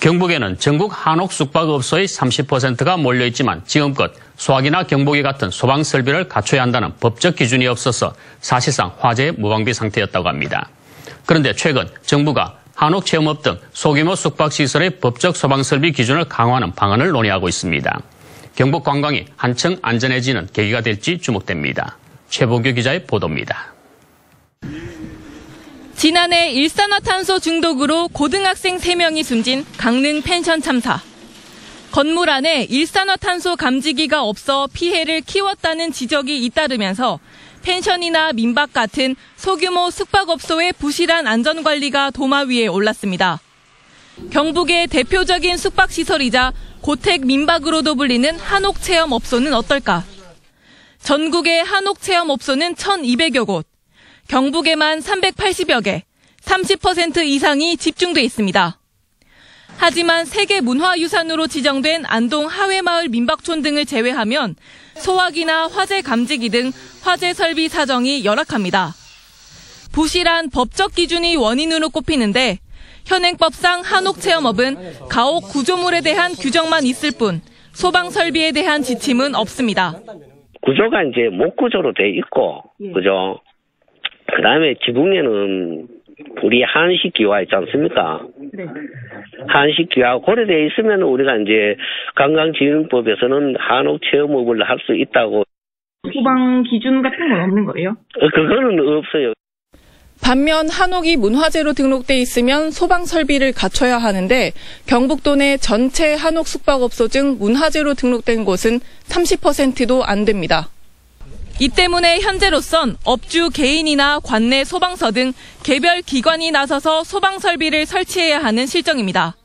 경북에는 전국 한옥 숙박업소의 30%가 몰려있지만 지금껏 소화기나 경보기 같은 소방 설비를 갖춰야 한다는 법적 기준이 없어서 사실상 화재의 무방비 상태였다고 합니다. 그런데 최근 정부가 한옥 체험업 등 소규모 숙박시설의 법적 소방 설비 기준을 강화하는 방안을 논의하고 있습니다. 경북 관광이 한층 안전해지는 계기가 될지 주목됩니다. 최보규 기자의 보도입니다. 지난해 일산화탄소 중독으로 고등학생 3명이 숨진 강릉 펜션 참사. 건물 안에 일산화탄소 감지기가 없어 피해를 키웠다는 지적이 잇따르면서 펜션이나 민박 같은 소규모 숙박업소의 부실한 안전관리가 도마 위에 올랐습니다. 경북의 대표적인 숙박시설이자 고택 민박으로도 불리는 한옥체험업소는 어떨까? 전국의 한옥체험업소는 1,200여 곳, 경북에만 380여 개, 30% 이상이 집중돼 있습니다. 하지만 세계문화유산으로 지정된 안동 하회마을 민박촌 등을 제외하면 소화기나 화재 감지기 등 화재 설비 사정이 열악합니다. 부실한 법적 기준이 원인으로 꼽히는데 현행법상 한옥체험업은 가옥 구조물에 대한 규정만 있을 뿐 소방 설비에 대한 지침은 없습니다. 구조가 이제 목구조로 돼 있고, 그죠? 그 다음에 지붕에는 우리 한식 기와 있지 않습니까? 네. 한식 기와 고려되어 있으면 우리가 이제 관광진흥법에서는 한옥 체험업을 할 수 있다고. 소방 기준 같은 건 없는 거예요? 그거는 없어요. 반면 한옥이 문화재로 등록돼 있으면 소방 설비를 갖춰야 하는데 경북도 내 전체 한옥 숙박업소 중 문화재로 등록된 곳은 30%도 안 됩니다. 이 때문에 현재로선 업주 개인이나 관내 소방서 등 개별 기관이 나서서 소방 설비를 설치해야 하는 실정입니다.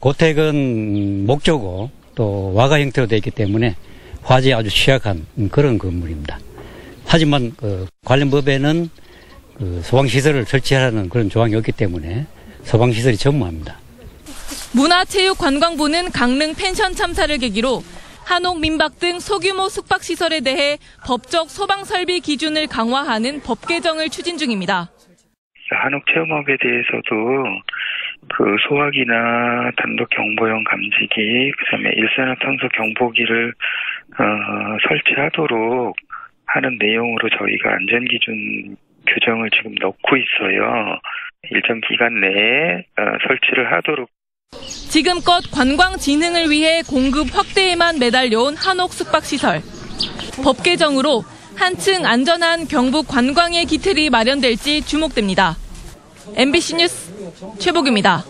고택은 목조고 또 와가 형태로 되어 있기 때문에 화재에 아주 취약한 그런 건물입니다. 하지만 관련 법에는 소방시설을 설치하라는 그런 조항이 없기 때문에 소방시설이 전무합니다. 문화체육관광부는 강릉 펜션 참사를 계기로 한옥 민박 등 소규모 숙박시설에 대해 법적 소방설비 기준을 강화하는 법 개정을 추진 중입니다. 한옥 체험업에 대해서도 소화기나 단독 경보용 감지기, 그다음에 일산화탄소 경보기를 설치하도록 하는 내용으로 저희가 안전기준 규정을 지금 넣고 있어요. 일정 기간 내에 설치를 하도록. 지금껏 관광 진흥을 위해 공급 확대에만 매달려온 한옥 숙박시설. 법 개정으로 한층 안전한 경북 관광의 기틀이 마련될지 주목됩니다. MBC 뉴스 최보규입니다.